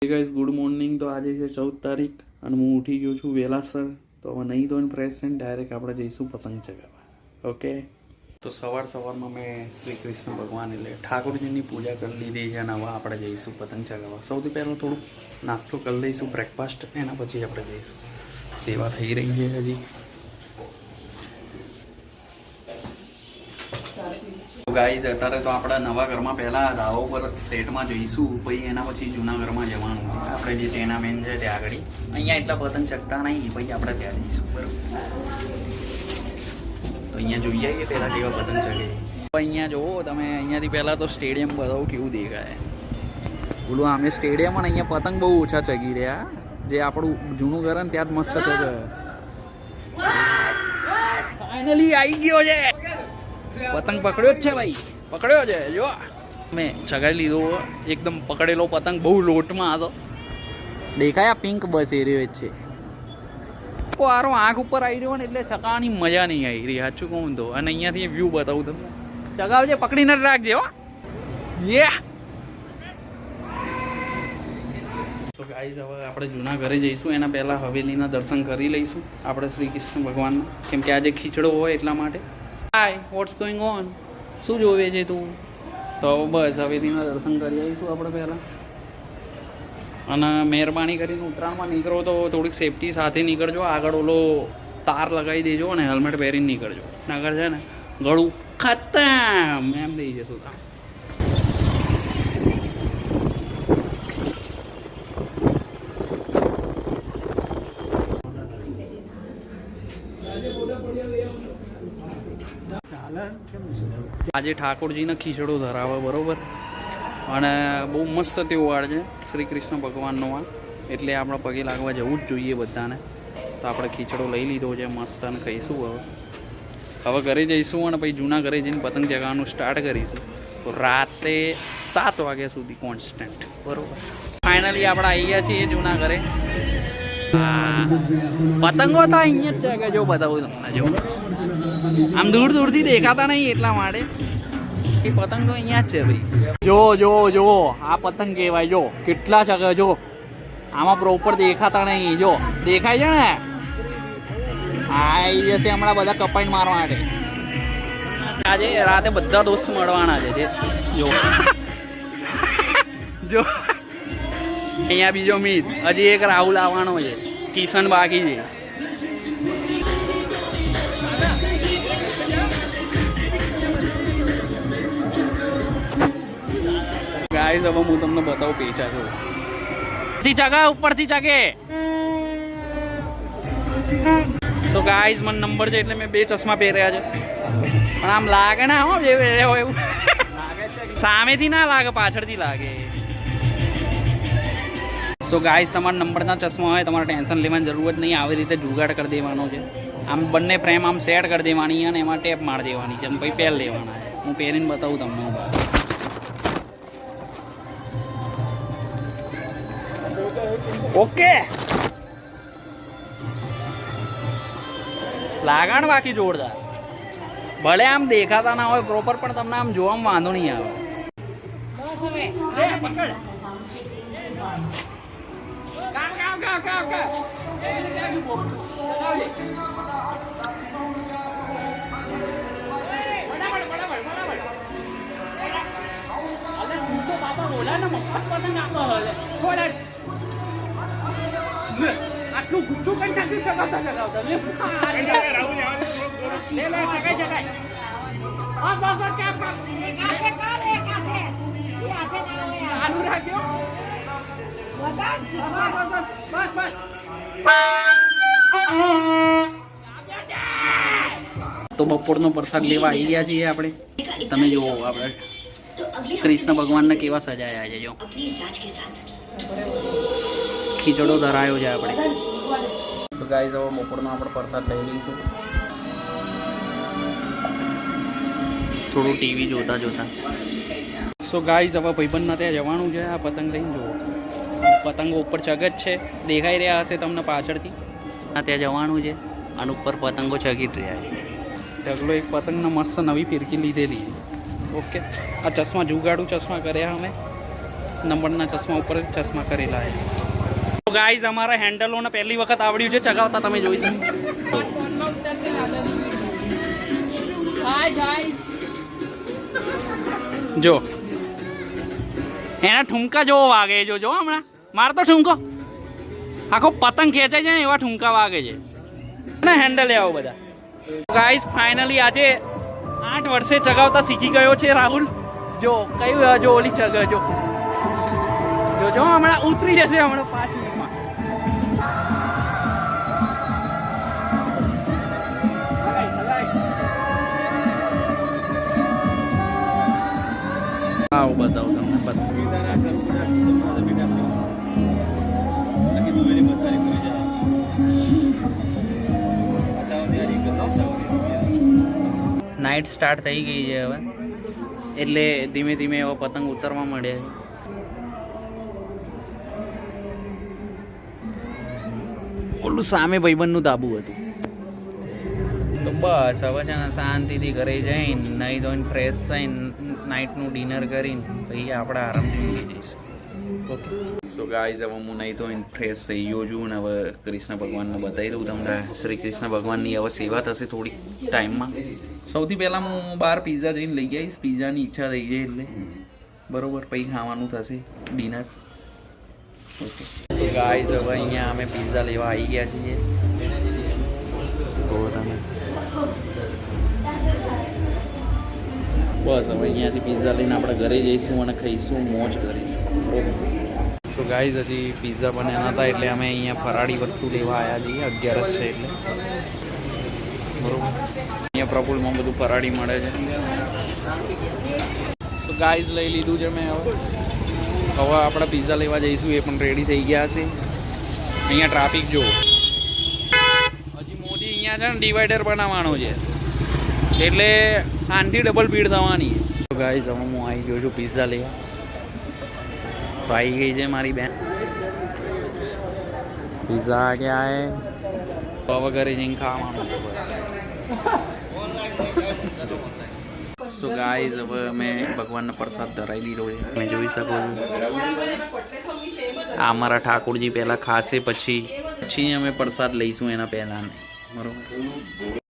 Guys good morning. તો આજે છે 14 તારીખ અને હું ઉઠી ગયો છું વહેલાસર. તો હવે નહીં ધોઈને ફ્રેશ થઈને ડાયરેક્ટ આપણે જઈશું પતંગ ચગાવવા. ઓકે, તો સવારમાં મેં શ્રી કૃષ્ણ ભગવાન એટલે ઠાકોરજીની પૂજા કરી લીધી છે અને હવે આપણે જઈશું પતંગ ચગાવવા. સૌથી પહેલાં થોડુંક નાસ્તો કરી લઈશું, બ્રેકફાસ્ટ, એના પછી આપણે જઈશું. સેવા થઈ રહી છે હજી. ગાઈઝ અત્યારે તો આપણા નવા ઘરમાં પહેલાં ધાબા ઉપર ફ્લેટમાં જઈશું, પછી એના પછી જૂના ઘરમાં જવાનું. આપણે જે ટેનામેન છે ત્યાં આગળ અહીંયા એટલા પતંગ ચગતા નહીં, પછી આપણે ત્યાં જઈશું. બરાબર, તો અહીંયા જોઈએ કે પહેલાં કેવા પતંગ ચગે. અહીંયા જુઓ તમે, અહીંયાથી પહેલાં તો સ્ટેડિયમ બતાવું કેવું દેખાય. બોલું આમે સ્ટેડિયમ અને અહીંયા પતંગ બહુ ઓછા ચગી રહ્યા. જે આપણું જૂનું ઘર ને ત્યાં જ મસ્ત ચગે. ફાઇનલી આવી ગયો છે પતંગ. પકડ્યો જ છે ભાઈ, પકડ્યો છે. જો મેં ચગાવી લીધો એકદમ પકડેલો પતંગ, બહુ લોટમાં હતો. દેખાય આ પિંક બસ એ રહ્યો જ છે. આરો આંખ ઉપર આવી રહ્યો ને એટલે ચગાવવાની મજા નહીં આવી રહી, સાચું કહું તો. અને અહીંયાથી વ્યૂ બતાવું તમને. ચગાવજે, પકડીને જ રાખજે હો. યે તો ગાઈઝ હવે આપણે જૂના ઘરે જઈશું. એના પહેલાં હવેલીના દર્શન કરી લઈશું આપણે શ્રી કૃષ્ણ ભગવાનના, કેમ કે આજે ખીચડો હોય એટલા માટે. હાય, વોટ્સ ગોઈંગ ઓન? શું જોવે છે તું? તો બસ હવેલીના દર્શન કરી આવીશું આપણે પહેલાં. અને મહેરબાની કરીને ઉત્તરાયણમાં નીકળો તો થોડીક સેફટી સાથે નીકળજો. આગળ ઓલો તાર લગાવી દેજો અને હેલ્મેટ પહેરીને નીકળજો. નગર છે ને ગળું ખતમ એમ થઈ જશું. આજે ઠાકોરજીને ખીચડો ધરાવે, બરાબર. અને બહુ મસ્ત તહેવાર છે શ્રી કૃષ્ણ ભગવાનનો આ, એટલે આપણે પગે લાગવા જવું જ જોઈએ બધાને. તો આપણે ખીચડો લઈ લીધો છે મસ્ત અને ખાઈશું. હવે ઘરે જઈશું અને પછી જૂના ઘરે જઈને પતંગ ચગાવવાનું સ્ટાર્ટ કરીશું. તો રાતે 7 વાગ્યા સુધી કોન્સ્ટન્ટ, બરાબર. ફાઇનલી આપણે આવી ગયા છીએ જૂના ઘરે. પતંગો તો અહીંયા જ છે, જો બતાવું તમને. જો આમ દૂર દૂરથી દેખાતા નહીં એટલા માટે એ પતંગ તો અહીંયા જ છે ભાઈ. જો જો જો આ પતંગ કહેવાય. જો કેટલા ચગે, જો આમાં પ્રોપર દેખાતા નહીં. જો દેખાય છે ને, આવી જશે હમણાં બધા કપાઈને મારવા માટે. આજે રાતે બધા દોસ્ત મળવાના છે. જો જો અહીંયા બીજો મીત, હજી એક રાહુલ આવવાનો છે, કિશન બાકી છે. ગાઈસ હવે હું તમને બતાવું પેચા છો. ચગે ઉપરથી ચગે. સો ગાઈસ મને નંબર છે એટલે મેં 2 ચશ્મા પહેર્યા છે. પણ આમ લાગે ના હો જે હોય એવું. સામેથી ના લાગે, પાછળથી લાગે. સો ગાઈસ તમારા નંબરના ચશ્મા હોય તમારે ટેન્શન લેવાની જરૂર જ નહીં. આવી રીતે જુગાડ કરી દેવાનો છે. આમ બંને ફ્રેમ આમ સેટ કરી દેવાની અને એમાં ટેપ મારી દેવાની છે અને પછી પહેર લેવાના છે. હું પહેરીને બતાવું તમને. ઓકે, લાગાણ બાકી જોરદાર. ભલે આમ દેખાતા ના હોય પ્રોપર, પણ તમને આમ જોવામાં વાંધો નહીં આવે. આટલું ગુચ્છું કઈ નાખી ચગાવતા ચગાવતા તો બપોરનો પ્રસાદ લેવા આવી ગયા છીએ આપણે. તમે જુઓ આપણે કૃષ્ણ ભગવાનને કેવા સજાયા છે. જો ખીચડો ધરાયો છે આપણે. સો ગાઈસ હવે બપોરનો આપણે પ્રસાદ લઈ લઈશું. થોડું ટીવી જોતા જોતા. સો ગાઈસ હવે ભાઈબંધના ત્યાં જવાનું છે. આ પતંગ લઈને જુઓ, પતંગો ઉપર ચગે જ છે, દેખાઈ રહ્યા હશે તમને પાછળથી. ત્યાં જવાનું છે અને ઉપર પતંગો ચગી જ રહ્યા છે. ઢગલો એક પતંગના મસ્ત નવી ફિરકી લીધેલી. ઓકે, આ ચશ્મા જુગાડું ચશ્મા કર્યા અમે. નંબરના ચશ્મા ઉપર ચશ્મા કરેલા છે. તો ગાઈઝ અમારા હેન્ડલોને પહેલી વખત આવડ્યું છે ચગાવતા, તમે જોઈ શકો. જો એના ઠુમકા જોવો વાગે જો હમણાં મારતો ઠુમકો આખો પતંગ ખેંચાય છે ને એવા ઠુમકા વાગે છે ને હેન્ડલ આવો બધા. ગાઈસ ફાઇનલી આજે 8 વર્ષે ચગાવતા શીખી ગયો છે રાહુલ. જો કયું જો ઓલી ચગ જો હમણાં ઉતરી જશે હમણાં 5 મિનિટમાં. આવું બતાવું તમને નાઇટ સ્ટાર્ટ થઈ ગઈ છે હવે, એટલે ધીમે ધીમે એવો પતંગ ઉતરવા મળ્યા છે. ઓલું સામે ભાઈબંધનું ધાબુ હતું. તો બસ હવે છે ને શાંતિથી ઘરે જઈને નહીં ધોઈને ફ્રેશ થઈને નાઇટનું ડિનર કરીને પછી આપણે આરામથી જઈ જઈશું. ઓકે સો ગાઈઝ હવે હું નહીં ધોઈને ફ્રેશ થઈ ગયો છું ને હવે કૃષ્ણ ભગવાનને બતાવી દઉં તમને. શ્રી કૃષ્ણ ભગવાનની હવે સેવા થશે થોડી ટાઈમમાં. સૌથી પહેલાં હું બહાર પિઝા જઈને લઈ આવીશ. પિઝાની ઈચ્છા થઈ જાય એટલે બરાબર પછી ખાવાનું થશે ડિનર. ઓકે સો ગાઈઝ હવે અહીંયા અમે પિઝા લેવા આવી ગયા છીએ. તમે બસ હવે અહીંયાથી પિઝા લઈને આપણે ઘરે જઈશું અને ખાઈશું, મોજ કરીશું. સો ગાઈઝ હજી પિઝા બન્યા હતા એટલે અમે અહીંયા ફરાળી વસ્તુ લેવા આવ્યા છીએ. 11 છે એટલે બરોબર. અહીંયા પ્રફુલમાં બધું ફરાળી મળે છે. સો ગાઈઝ લઈ લીધું છે મેં. હવે આપણે પિઝા લેવા જઈશું. એ પણ રેડી થઈ ગયા છે. અહીંયા ટ્રાફિક જુઓ. હજી મોદી અહીંયા છે ને ડિવાઈડર બનાવવાનો છે એટલે આનથી ડબલ ભીડ થવાની. ગાઈઝ હવે હું આવી ગયો છું પિઝા લેવા. આવી ગઈ છે મારી બેન. પિઝા આ ગયા હે. હવે ઘરે જઈને ખાવાનું. સો ગાઈઝ હવે અમે ભગવાનનો પ્રસાદ ધરાવી દીધો છે. તમે જોઈ શકો છો. આ અમારા ઠાકોરજી પહેલાં ખાશે પછી અમે પ્રસાદ લઈશું એના પહેલાં. બરોબર.